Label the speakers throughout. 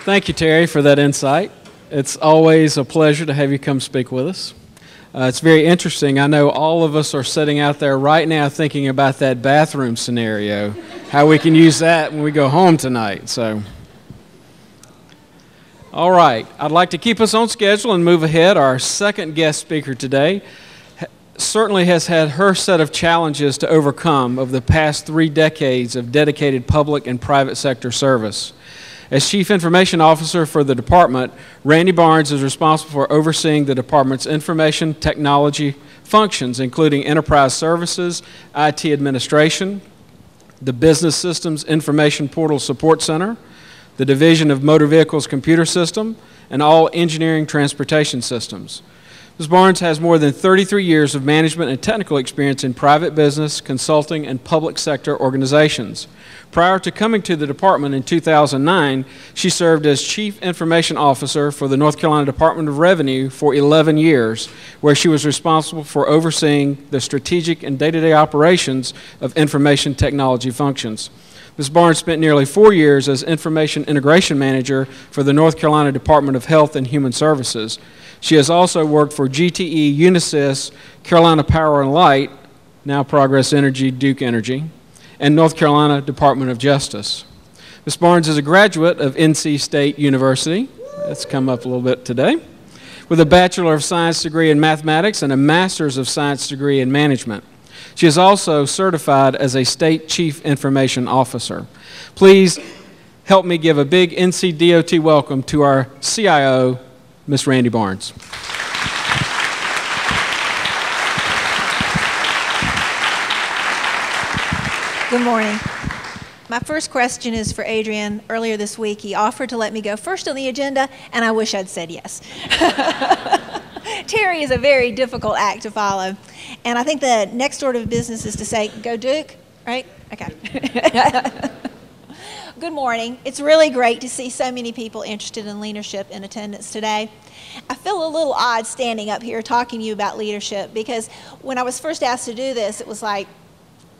Speaker 1: Thank you, Terry, for that insight. It's always a pleasure to have you come speak with us. It's very interesting. I know all of us are sitting out there right now thinking about that bathroom scenario, how we can use that when we go home tonight. So, all right. I'd like to keep us on schedule and move ahead. Our second guest speaker today certainly has had her set of challenges to overcome over the past 3 decades of dedicated public and private sector service. As Chief Information Officer for the department, Randy Barnes is responsible for overseeing the department's information technology functions, including enterprise services, IT administration, the Business Systems Information Portal Support Center, the Division of Motor Vehicles Computer System, and all engineering transportation systems. Ms. Barnes has more than 33 years of management and technical experience in private business, consulting, and public sector organizations. Prior to coming to the department in 2009, she served as Chief Information Officer for the North Carolina Department of Revenue for 11 years, where she was responsible for overseeing the strategic and day-to-day operations of information technology functions. Ms. Barnes spent nearly 4 years as Information Integration Manager for the North Carolina Department of Health and Human Services. She has also worked for GTE, Unisys, Carolina Power and Light, now Progress Energy, Duke Energy, and North Carolina Department of Justice. Ms. Barnes is a graduate of NC State University. That's come up a little bit today, with a Bachelor of Science degree in Mathematics and a Master's of Science degree in Management. She is also certified as a State Chief Information Officer. Please help me give a big NCDOT welcome to our CIO, Ms. Randy Barnes.
Speaker 2: Good morning. My first question is for Adrian. Earlier this week, he offered to let me go first on the agenda, and I wish I'd said yes. Terry is a very difficult act to follow, and I think the next order of business is to say, go Duke, right? Okay. Good morning. It's really great to see so many people interested in leadership in attendance today. I feel a little odd standing up here talking to you about leadership because when I was first asked to do this, it was like,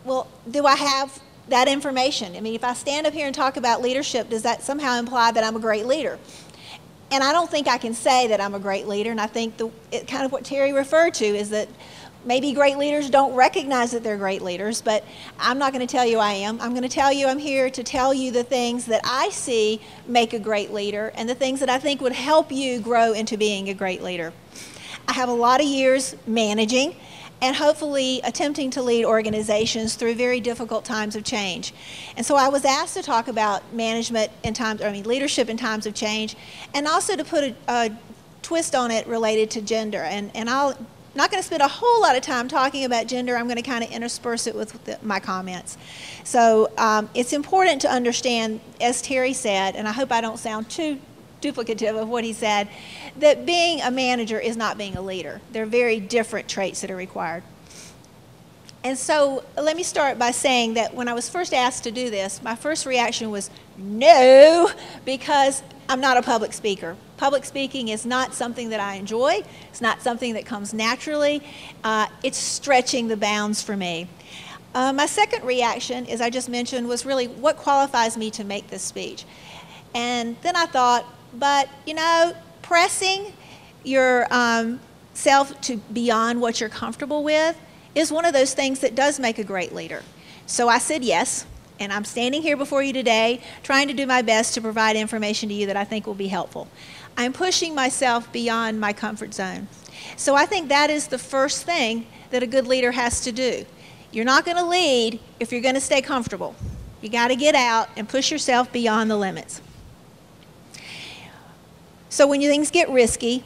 Speaker 2: well, do I have that information? I mean, if I stand up here and talk about leadership, does that somehow imply that I'm a great leader? And I don't think I can say that I'm a great leader, and I think kind of what Terry referred to is that maybe great leaders don't recognize that they're great leaders, but I'm not going to tell you I am. I'm going to tell you I'm here to tell you the things that I see make a great leader and the things that I think would help you grow into being a great leader. I have a lot of years managing and hopefully attempting to lead organizations through very difficult times of change. And so I was asked to talk about leadership in times of change, and also to put a twist on it related to gender. And I'm not going to spend a whole lot of time talking about gender. I'm going to kind of intersperse it with my comments. So it's important to understand, as Terry said, and I hope I don't sound too duplicative of what he said, that being a manager is not being a leader. There are very different traits that are required. And so let me start by saying that when I was first asked to do this, my first reaction was no, because I'm not a public speaker. Public speaking is not something that I enjoy. It's not something that comes naturally. It's stretching the bounds for me. My second reaction, as I just mentioned, was really what qualifies me to make this speech. And then I thought, but you know, pressing your self to beyond what you're comfortable with is one of those things that does make a great leader. So I said yes, and I'm standing here before you today trying to do my best to provide information to you that I think will be helpful. I'm pushing myself beyond my comfort zone. So I think that is the first thing that a good leader has to do. You're not going to lead if you're going to stay comfortable. You got to get out and push yourself beyond the limits. So when things get risky,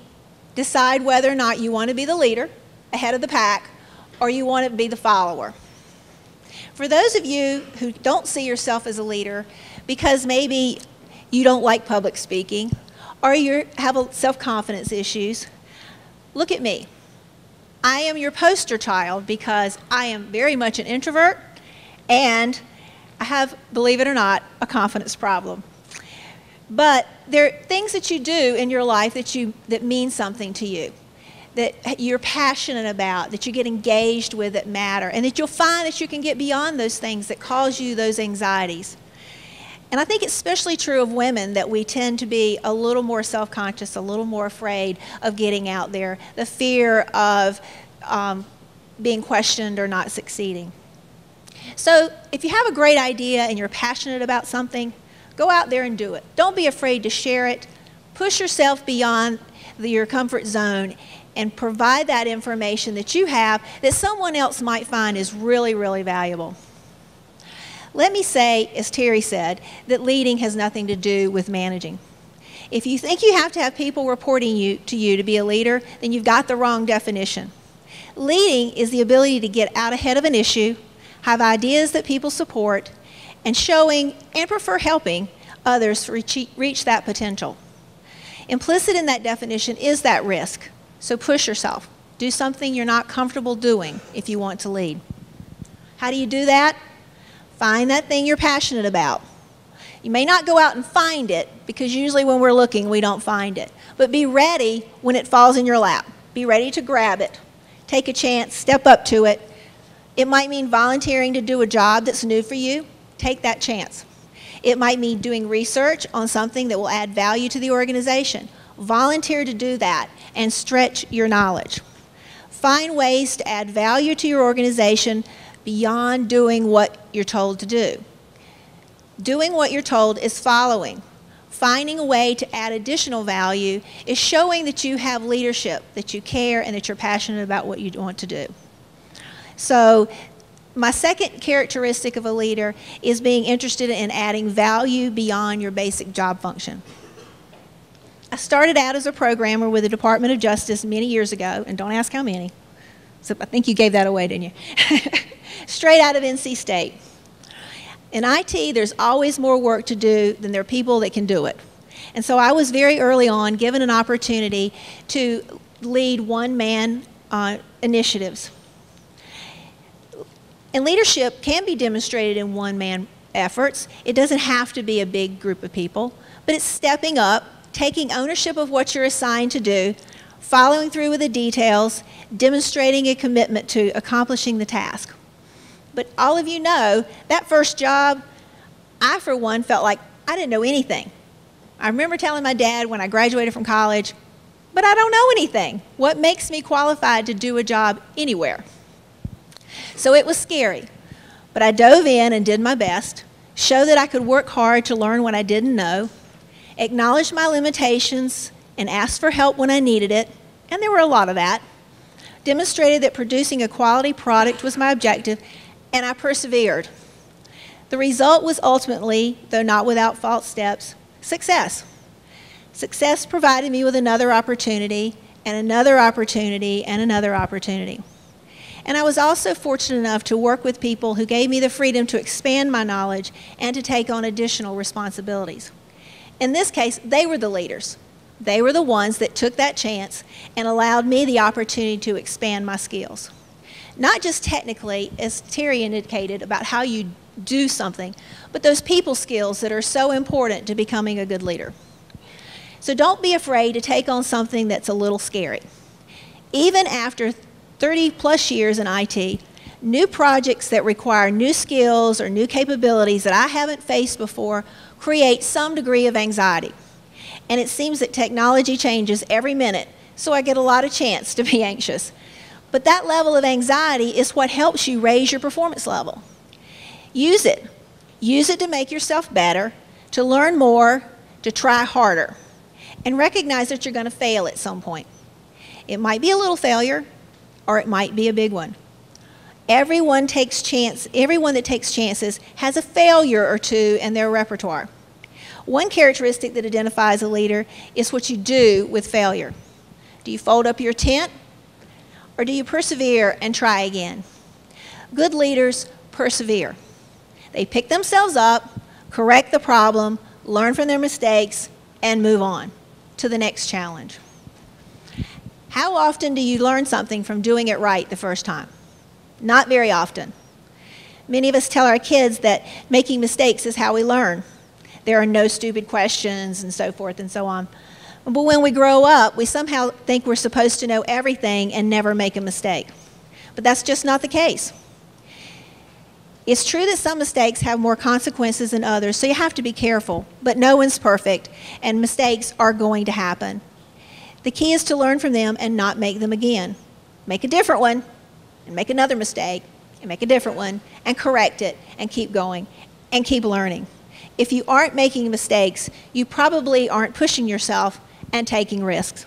Speaker 2: decide whether or not you want to be the leader, ahead of the pack, or you want to be the follower. For those of you who don't see yourself as a leader because maybe you don't like public speaking or you have self-confidence issues, look at me. I am your poster child because I am very much an introvert and I have, believe it or not, a confidence problem. But there are things that you do in your life that mean something to you, that you're passionate about, that you get engaged with, that matter, and that you'll find that you can get beyond those things that cause you those anxieties. And I think it's especially true of women that we tend to be a little more self-conscious, a little more afraid of getting out there, the fear of being questioned or not succeeding. So if you have a great idea and you're passionate about something, go out there and do it. Don't be afraid to share it. Push yourself beyond your comfort zone and provide that information that you have that someone else might find is really, really valuable. Let me say, as Terry said, that leading has nothing to do with managing. If you think you have to have people reporting to you to be a leader, then you've got the wrong definition. Leading is the ability to get out ahead of an issue, have ideas that people support, and showing and prefer helping others reach that potential. Implicit in that definition is that risk, so push yourself. Do something you're not comfortable doing if you want to lead. How do you do that? Find that thing you're passionate about. You may not go out and find it, because usually when we're looking, we don't find it. But be ready when it falls in your lap. Be ready to grab it. Take a chance, step up to it. It might mean volunteering to do a job that's new for you. Take that chance. It might mean doing research on something that will add value to the organization. Volunteer to do that and stretch your knowledge. Find ways to add value to your organization beyond doing what you're told to do. Doing what you're told is following. Finding a way to add additional value is showing that you have leadership, that you care, and that you're passionate about what you want to do. So my second characteristic of a leader is being interested in adding value beyond your basic job function. I started out as a programmer with the Department of Justice many years ago, and don't ask how many. So I think you gave that away, didn't you? Straight out of NC State. In IT, there's always more work to do than there are people that can do it. And so I was very early on given an opportunity to lead one-man initiatives. And leadership can be demonstrated in one-man efforts. It doesn't have to be a big group of people, but it's stepping up, taking ownership of what you're assigned to do, following through with the details, demonstrating a commitment to accomplishing the task. But all of you know, that first job, I, for one, felt like I didn't know anything. I remember telling my dad when I graduated from college, but I don't know anything. What makes me qualified to do a job anywhere? So it was scary, but I dove in and did my best, showed that I could work hard to learn what I didn't know, acknowledged my limitations and asked for help when I needed it, and there were a lot of that, demonstrated that producing a quality product was my objective, and I persevered. The result was ultimately, though not without false steps, success. Success provided me with another opportunity, and another opportunity, and another opportunity. And I was also fortunate enough to work with people who gave me the freedom to expand my knowledge and to take on additional responsibilities. In this case, they were the leaders. They were the ones that took that chance and allowed me the opportunity to expand my skills. Not just technically, as Terry indicated, about how you do something, but those people skills that are so important to becoming a good leader. So don't be afraid to take on something that's a little scary. Even after 30 plus years in IT, new projects that require new skills or new capabilities that I haven't faced before create some degree of anxiety. And it seems that technology changes every minute, so I get a lot of chance to be anxious. But that level of anxiety is what helps you raise your performance level. Use it. Use it to make yourself better, to learn more, to try harder. And recognize that you're going to fail at some point. It might be a little failure, or it might be a big one. Everyone that takes chances has a failure or two in their repertoire. One characteristic that identifies a leader is what you do with failure. Do you fold up your tent, or do you persevere and try again? Good leaders persevere. They pick themselves up, correct the problem, learn from their mistakes, and move on to the next challenge. How often do you learn something from doing it right the first time? Not very often. Many of us tell our kids that making mistakes is how we learn. There are no stupid questions and so forth and so on. But when we grow up, we somehow think we're supposed to know everything and never make a mistake. But that's just not the case. It's true that some mistakes have more consequences than others, so you have to be careful. But no one's perfect, and mistakes are going to happen. The key is to learn from them and not make them again. Make a different one, and make another mistake, and make a different one, and correct it, and keep going, and keep learning. If you aren't making mistakes, you probably aren't pushing yourself and taking risks.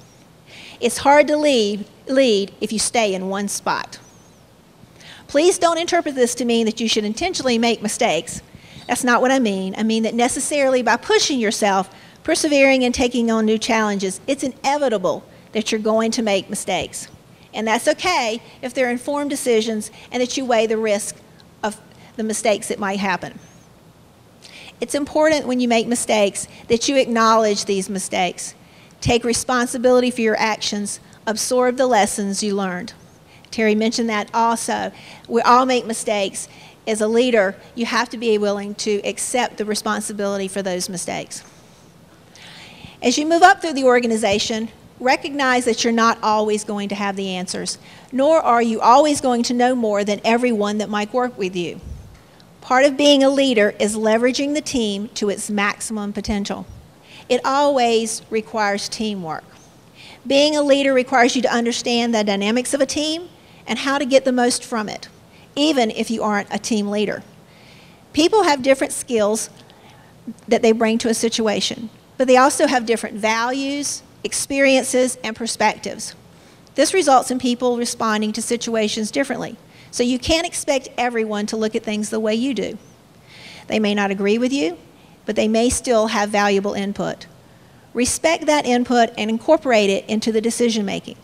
Speaker 2: It's hard to lead if you stay in one spot. Please don't interpret this to mean that you should intentionally make mistakes. That's not what I mean. I mean that necessarily by pushing yourself, persevering and taking on new challenges, it's inevitable that you're going to make mistakes. And that's okay if they're informed decisions and that you weigh the risk of the mistakes that might happen. It's important when you make mistakes that you acknowledge these mistakes. Take responsibility for your actions. Absorb the lessons you learned. Terry mentioned that also. We all make mistakes. As a leader, you have to be willing to accept the responsibility for those mistakes. As you move up through the organization, recognize that you're not always going to have the answers, nor are you always going to know more than everyone that might work with you. Part of being a leader is leveraging the team to its maximum potential. It always requires teamwork. Being a leader requires you to understand the dynamics of a team and how to get the most from it, even if you aren't a team leader. People have different skills that they bring to a situation, but they also have different values, experiences, and perspectives. This results in people responding to situations differently. So you can't expect everyone to look at things the way you do. They may not agree with you, but they may still have valuable input. Respect that input and incorporate it into the decision making.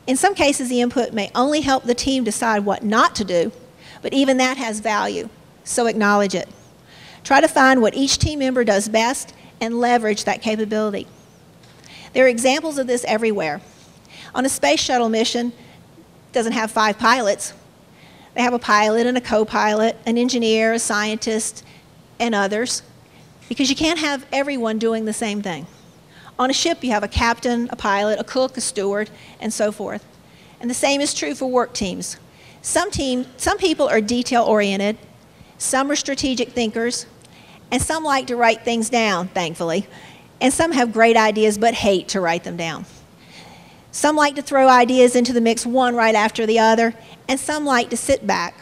Speaker 2: In some cases, the input may only help the team decide what not to do, but even that has value, so acknowledge it. Try to find what each team member does best and leverage that capability. There are examples of this everywhere. On a space shuttle mission, it doesn't have 5 pilots. They have a pilot and a co-pilot, an engineer, a scientist, and others, because you can't have everyone doing the same thing. On a ship, you have a captain, a pilot, a cook, a steward, and so forth. And the same is true for work teams. Some people are detail-oriented, some are strategic thinkers, and some like to write things down, thankfully. And some have great ideas but hate to write them down. Some like to throw ideas into the mix one right after the other, and some like to sit back,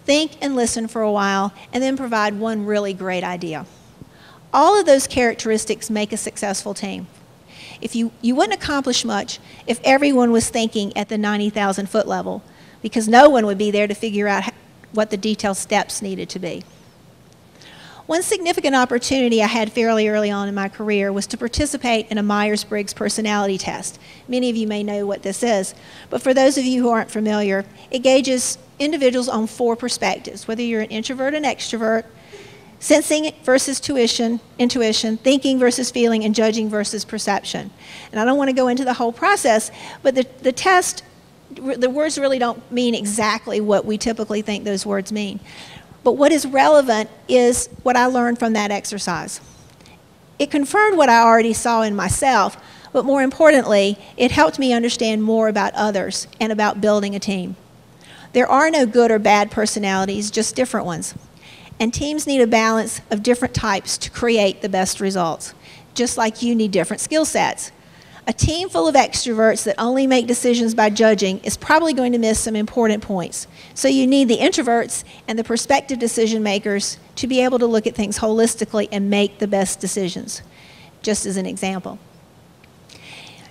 Speaker 2: think and listen for a while, and then provide one really great idea. All of those characteristics make a successful team. You wouldn't accomplish much if everyone was thinking at the 90,000 foot level, because no one would be there to figure out what the detailed steps needed to be. One significant opportunity I had fairly early on in my career was to participate in a Myers-Briggs personality test. Many of you may know what this is, but for those of you who aren't familiar, it gauges individuals on 4 perspectives, whether you're an introvert and extrovert, sensing versus intuition, thinking versus feeling, and judging versus perception. And I don't want to go into the whole process, but the test, the words really don't mean exactly what we typically think those words mean. But what is relevant is what I learned from that exercise. It confirmed what I already saw in myself, but more importantly, it helped me understand more about others and about building a team. There are no good or bad personalities, just different ones. And teams need a balance of different types to create the best results, just like you need different skill sets. A team full of extroverts that only make decisions by judging is probably going to miss some important points. So you need the introverts and the prospective decision makers to be able to look at things holistically and make the best decisions, just as an example.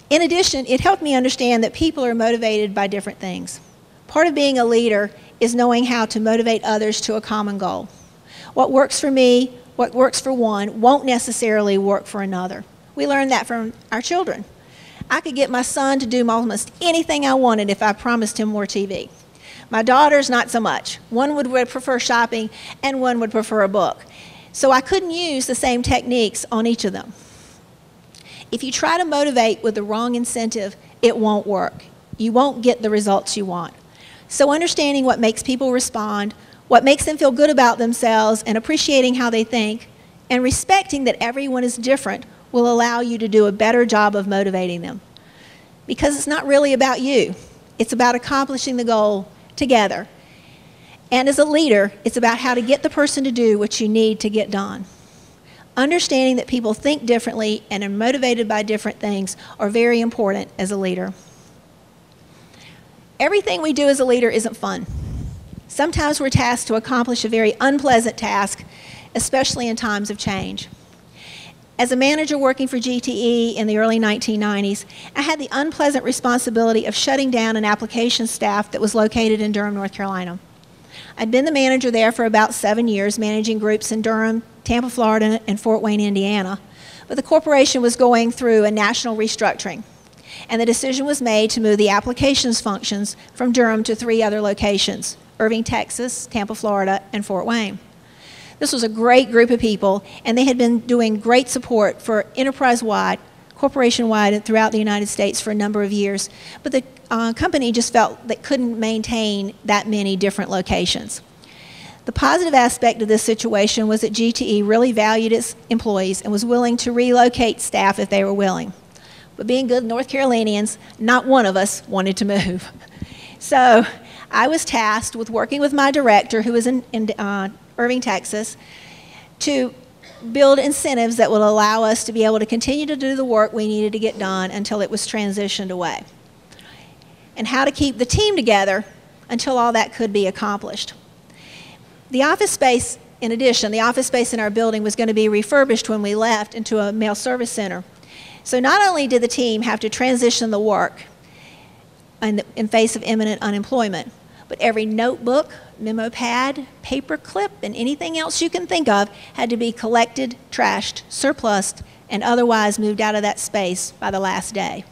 Speaker 2: In addition, it helped me understand that people are motivated by different things. Part of being a leader is knowing how to motivate others to a common goal. What works for me, what works for one, won't necessarily work for another. We learned that from our children. I could get my son to do almost anything I wanted if I promised him more TV. My daughters, not so much. One would prefer shopping and one would prefer a book. So I couldn't use the same techniques on each of them. If you try to motivate with the wrong incentive, it won't work. You won't get the results you want. So understanding what makes people respond, what makes them feel good about themselves, and appreciating how they think, and respecting that everyone is different will allow you to do a better job of motivating them. Because it's not really about you. It's about accomplishing the goal together. And as a leader, it's about how to get the person to do what you need to get done. Understanding that people think differently and are motivated by different things are very important as a leader. Everything we do as a leader isn't fun. Sometimes we're tasked to accomplish a very unpleasant task, especially in times of change. As a manager working for GTE in the early 1990s, I had the unpleasant responsibility of shutting down an application staff that was located in Durham, North Carolina. I'd been the manager there for about 7 years, managing groups in Durham, Tampa, Florida, and Fort Wayne, Indiana. But the corporation was going through a national restructuring, and the decision was made to move the applications functions from Durham to 3 other locations: Irving, Texas, Tampa, Florida, and Fort Wayne. This was a great group of people, and they had been doing great support for enterprise-wide, corporation-wide, and throughout the United States for a number of years. But the company just felt they couldn't maintain that many different locations. The positive aspect of this situation was that GTE really valued its employees and was willing to relocate staff if they were willing. But being good North Carolinians, not one of us wanted to move. So I was tasked with working with my director, who was in Irving, Texas, to build incentives that would allow us to be able to continue to do the work we needed to get done until it was transitioned away, and how to keep the team together until all that could be accomplished. The office space, in addition, the office space in our building was going to be refurbished when we left into a mail service center. So not only did the team have to transition the work in face of imminent unemployment, but every notebook, memo pad, paper clip, and anything else you can think of had to be collected, trashed, surplused, and otherwise moved out of that space by the last day.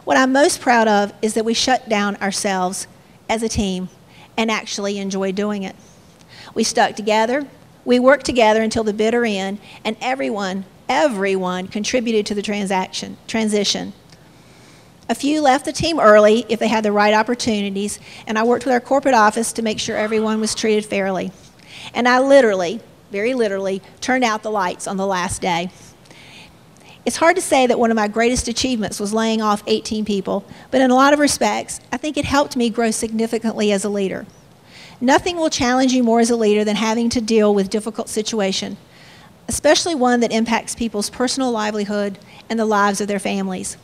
Speaker 2: What I'm most proud of is that we shut down ourselves as a team and actually enjoyed doing it. We stuck together, we worked together until the bitter end, and everyone contributed to the transition. A few left the team early if they had the right opportunities, and I worked with our corporate office to make sure everyone was treated fairly. And I literally, very literally, turned out the lights on the last day. It's hard to say that one of my greatest achievements was laying off 18 people, but in a lot of respects, I think it helped me grow significantly as a leader. Nothing will challenge you more as a leader than having to deal with difficult situation, especially one that impacts people's personal livelihood and the lives of their families.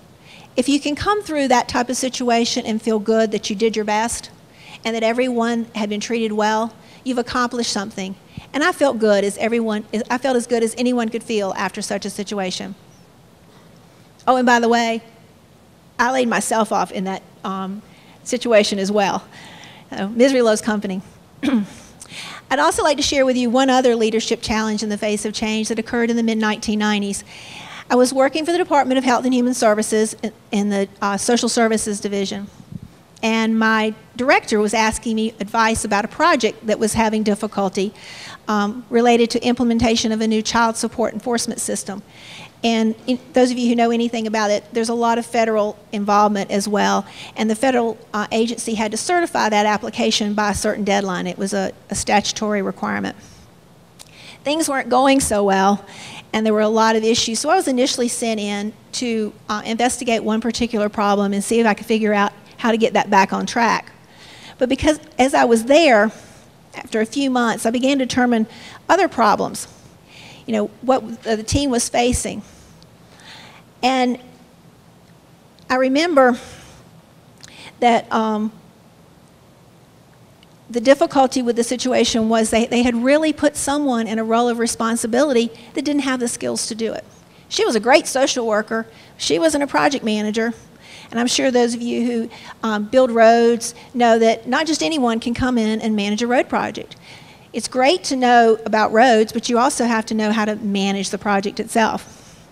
Speaker 2: If you can come through that type of situation and feel good that you did your best and that everyone had been treated well, you've accomplished something. And I felt good as good as anyone could feel after such a situation. Oh, and by the way, I laid myself off in that situation as well. Misery loves company. I'd also like to share with you one other leadership challenge in the face of change that occurred in the mid-1990s. I was working for the Department of Health and Human Services in the Social Services Division, and my director was asking me advice about a project that was having difficulty related to implementation of a new child support enforcement system. And those of you who know anything about it, there's a lot of federal involvement as well, and the federal agency had to certify that application by a certain deadline. It was a statutory requirement. Things weren't going so well, and there were a lot of issues. So I was initially sent in to investigate one particular problem and see if I could figure out how to get that back on track. But because as I was there, after a few months, I began to determine other problems, what the team was facing. And I remember that the difficulty with the situation was they had really put someone in a role of responsibility that didn't have the skills to do it. She was a great social worker. She wasn't a project manager. And I'm sure those of you who build roads know that not just anyone can come in and manage a road project. It's great to know about roads, but you also have to know how to manage the project itself.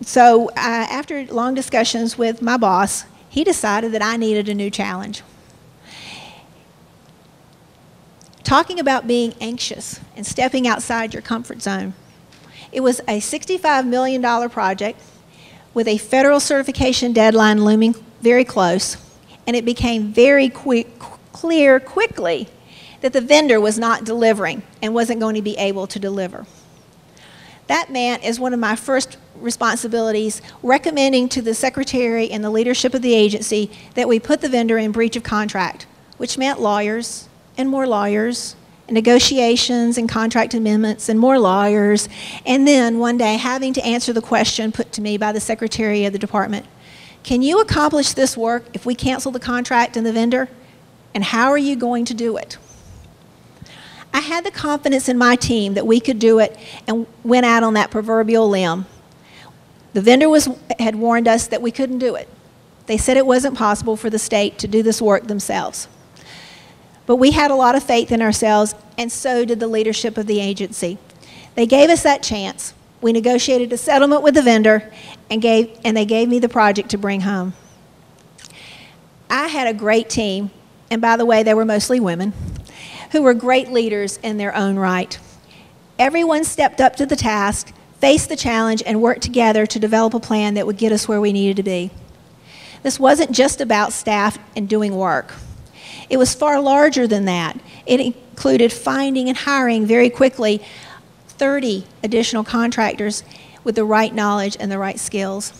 Speaker 2: So after long discussions with my boss, he decided that I needed a new challenge. Talking about being anxious and stepping outside your comfort zone. It was a $65 million project with a federal certification deadline looming very close, and it became very clear quickly that the vendor was not delivering and wasn't going to be able to deliver. That meant, as one of my first responsibilities, recommending to the secretary and the leadership of the agency that we put the vendor in breach of contract which meant lawyers and more lawyers, and negotiations and contract amendments and more lawyers, and then one day having to answer the question put to me by the secretary of the department, can you accomplish this work if we cancel the contract and the vendor? And how are you going to do it? I had the confidence in my team that we could do it and went out on that proverbial limb. The vendor had warned us that we couldn't do it. They said it wasn't possible for the state to do this work themselves. But we had a lot of faith in ourselves, and so did the leadership of the agency. They gave us that chance. We negotiated a settlement with the vendor, and they gave me the project to bring home. I had a great team, and by the way, they were mostly women, who were great leaders in their own right. Everyone stepped up to the task, faced the challenge, and worked together to develop a plan that would get us where we needed to be. This wasn't just about staff and doing work. It was far larger than that. It included finding and hiring very quickly 30 additional contractors with the right knowledge and the right skills.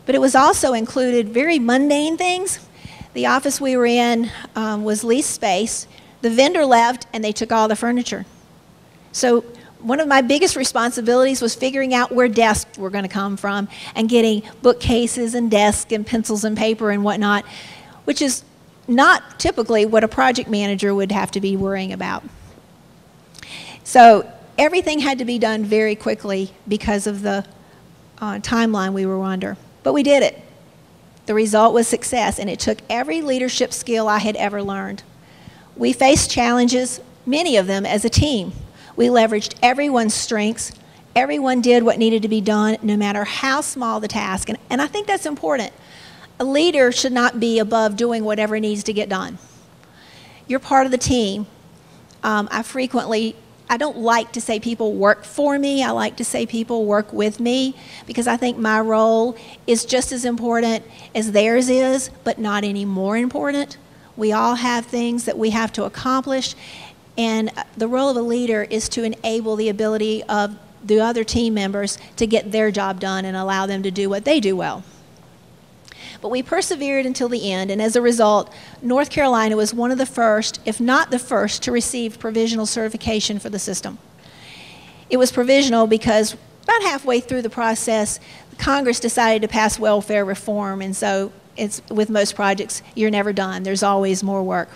Speaker 2: But it was also included very mundane things. The office we were in was leased space. The vendor left and they took all the furniture. So one of my biggest responsibilities was figuring out where desks were going to come from and getting bookcases and desks and pencils and paper and whatnot, which is not typically what a project manager would have to be worrying about. So everything had to be done very quickly because of the timeline we were under. But we did it. The result was success, and it took every leadership skill I had ever learned. We faced challenges, many of them as a team. We leveraged everyone's strengths. Everyone did what needed to be done, no matter how small the task. And I think that's important. A leader should not be above doing whatever needs to get done. You're part of the team. I don't like to say people work for me. I like to say people work with me, because I think my role is just as important as theirs is, but not any more important. We all have things that we have to accomplish, and the role of a leader is to enable the ability of the other team members to get their job done and allow them to do what they do well. But we persevered until the end, and as a result, North Carolina was one of the first, if not the first, to receive provisional certification for the system. It was provisional because about halfway through the process, Congress decided to pass welfare reform, and so with most projects, you're never done. There's always more work.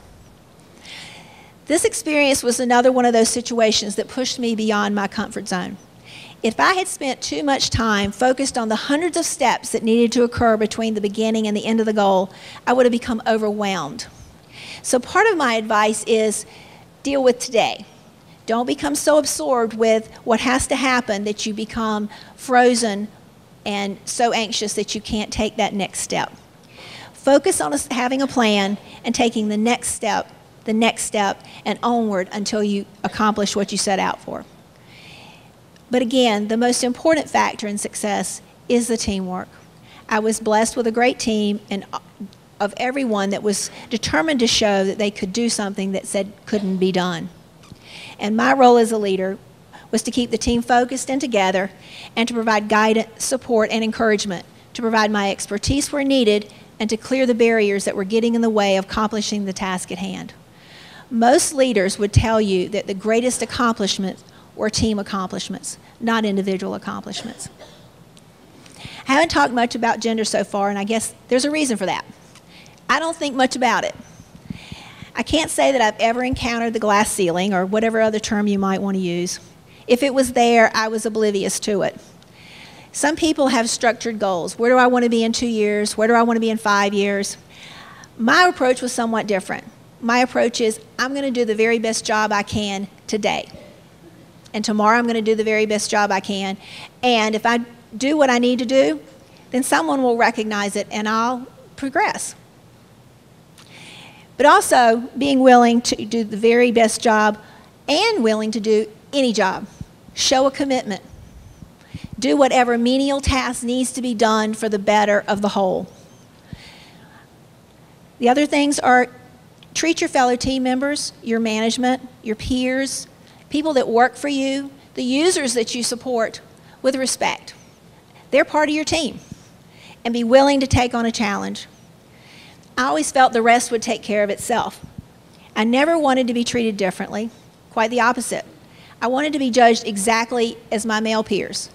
Speaker 2: This experience was another one of those situations that pushed me beyond my comfort zone. If I had spent too much time focused on the hundreds of steps that needed to occur between the beginning and the end of the goal, I would have become overwhelmed. So part of my advice is deal with today. Don't become so absorbed with what has to happen that you become frozen and so anxious that you can't take that next step. Focus on having a plan and taking the next step, and onward until you accomplish what you set out for. But again, the most important factor in success is the teamwork. I was blessed with a great team and of everyone that was determined to show that they could do something that said couldn't be done. And my role as a leader was to keep the team focused and together, and to provide guidance, support, and encouragement, to provide my expertise where needed, and to clear the barriers that were getting in the way of accomplishing the task at hand. Most leaders would tell you that the greatest accomplishments were team accomplishments, not individual accomplishments. I haven't talked much about gender so far, and I guess there's a reason for that. I don't think much about it. I can't say that I've ever encountered the glass ceiling, or whatever other term you might want to use. If it was there, I was oblivious to it. Some people have structured goals. Where do I want to be in 2 years? Where do I want to be in 5 years? My approach was somewhat different. My approach is, I'm going to do the very best job I can today. And tomorrow I'm going to do the very best job I can. And if I do what I need to do, then someone will recognize it and I'll progress. But also being willing to do the very best job and willing to do any job. Show a commitment. Do whatever menial task needs to be done for the better of the whole. The other things are, treat your fellow team members, your management, your peers, people that work for you, the users that you support, with respect. They're part of your team. And be willing to take on a challenge. I always felt the rest would take care of itself. I never wanted to be treated differently, quite the opposite. I wanted to be judged exactly as my male peers.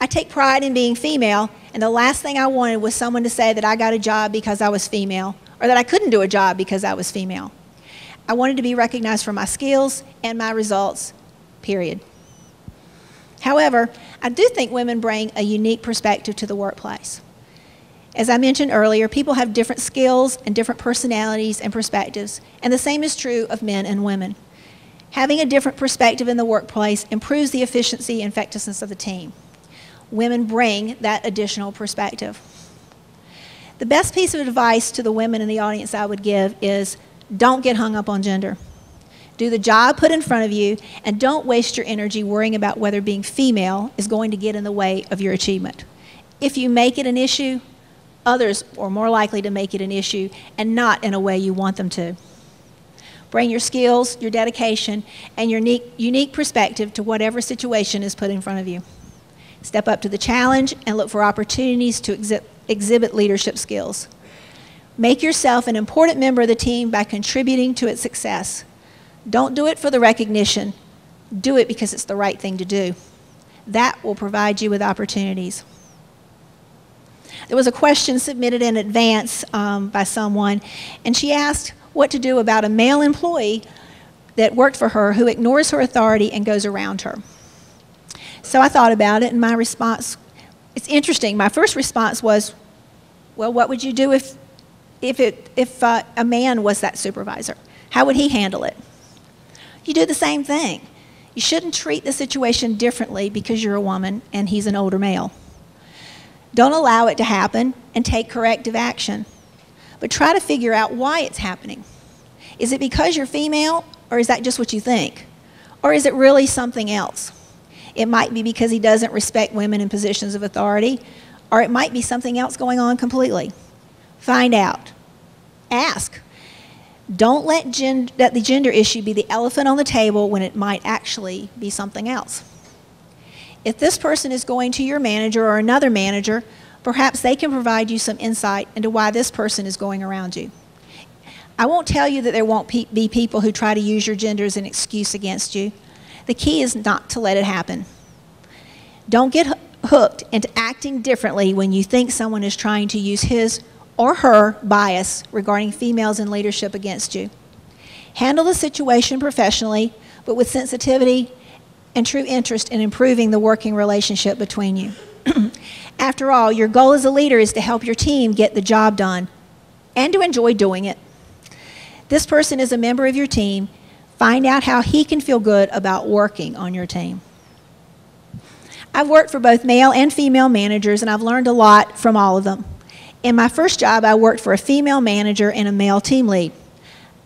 Speaker 2: I take pride in being female, and the last thing I wanted was someone to say that I got a job because I was female, or that I couldn't do a job because I was female. I wanted to be recognized for my skills and my results, period. However, I do think women bring a unique perspective to the workplace. As I mentioned earlier, people have different skills and different personalities and perspectives, and the same is true of men and women. Having a different perspective in the workplace improves the efficiency and effectiveness of the team. Women bring that additional perspective. The best piece of advice to the women in the audience I would give is don't get hung up on gender. Do the job put in front of you, and don't waste your energy worrying about whether being female is going to get in the way of your achievement. If you make it an issue, others are more likely to make it an issue, and not in a way you want them to. Bring your skills, your dedication, and your unique perspective to whatever situation is put in front of you. Step up to the challenge and look for opportunities to exhibit leadership skills. Make yourself an important member of the team by contributing to its success. Don't do it for the recognition. Do it because it's the right thing to do. That will provide you with opportunities. There was a question submitted in advance by someone, and she asked what to do about a male employee that worked for her who ignores her authority and goes around her. So I thought about it, and my response, it's interesting. My first response was, well, what would you do if a man was that supervisor? How would he handle it? You do the same thing. You shouldn't treat the situation differently because you're a woman and he's an older male. Don't allow it to happen and take corrective action. But try to figure out why it's happening. Is it because you're female, or is that just what you think? Or is it really something else? It might be because he doesn't respect women in positions of authority, or it might be something else going on completely. Find out. Ask. Don't let the gender issue be the elephant on the table when it might actually be something else. If this person is going to your manager or another manager, perhaps they can provide you some insight into why this person is going around you. I won't tell you that there won't be people who try to use your gender as an excuse against you. The key is not to let it happen. Don't get hooked into acting differently when you think someone is trying to use his or her bias regarding females in leadership against you. Handle the situation professionally, but with sensitivity and true interest in improving the working relationship between you. After all, your goal as a leader is to help your team get the job done and to enjoy doing it. This person is a member of your team. Find out how he can feel good about working on your team. I've worked for both male and female managers, and I've learned a lot from all of them. In my first job, I worked for a female manager and a male team lead.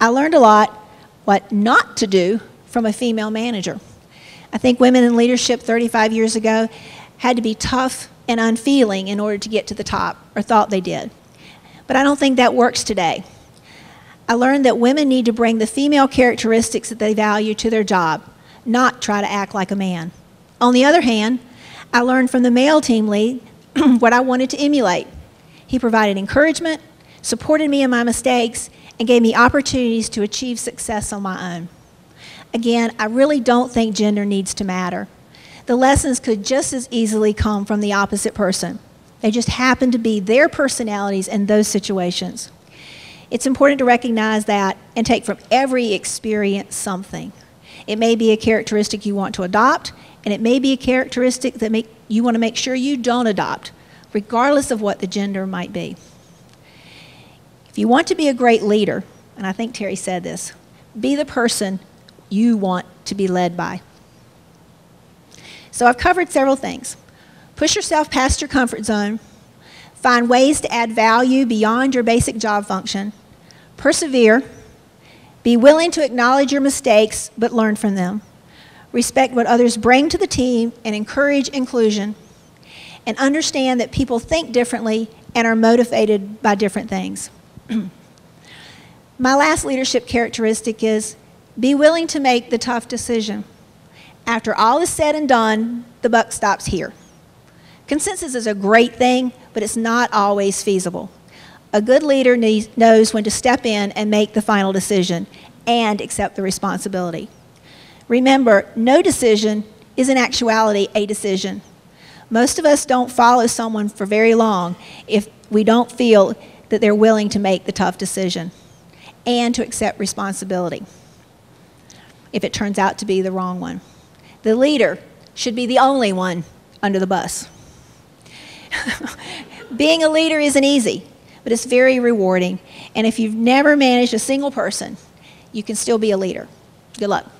Speaker 2: I learned a lot what not to do from a female manager. I think women in leadership 35 years ago had to be tough and unfeeling in order to get to the top, or thought they did. But I don't think that works today. I learned that women need to bring the female characteristics that they value to their job, not try to act like a man. On the other hand, I learned from the male team lead what I wanted to emulate. He provided encouragement, supported me in my mistakes, and gave me opportunities to achieve success on my own. Again, I really don't think gender needs to matter. The lessons could just as easily come from the opposite person. They just happen to be their personalities in those situations. It's important to recognize that and take from every experience something. It may be a characteristic you want to adopt, and it may be a characteristic that you want to make sure you don't adopt, regardless of what the gender might be. If you want to be a great leader, and I think Terry said this, be the person you want to be led by. So I've covered several things. Push yourself past your comfort zone. Find ways to add value beyond your basic job function. Persevere. Be willing to acknowledge your mistakes, but learn from them. Respect what others bring to the team and encourage inclusion. And understand that people think differently and are motivated by different things. My last leadership characteristic is be willing to make the tough decision. After all is said and done, the buck stops here. Consensus is a great thing, but it's not always feasible. A good leader knows when to step in and make the final decision, and accept the responsibility. Remember, no decision is in actuality a decision. Most of us don't follow someone for very long if we don't feel that they're willing to make the tough decision and to accept responsibility if it turns out to be the wrong one. The leader should be the only one under the bus. Being a leader isn't easy, but it's very rewarding. And if you've never managed a single person, you can still be a leader. Good luck.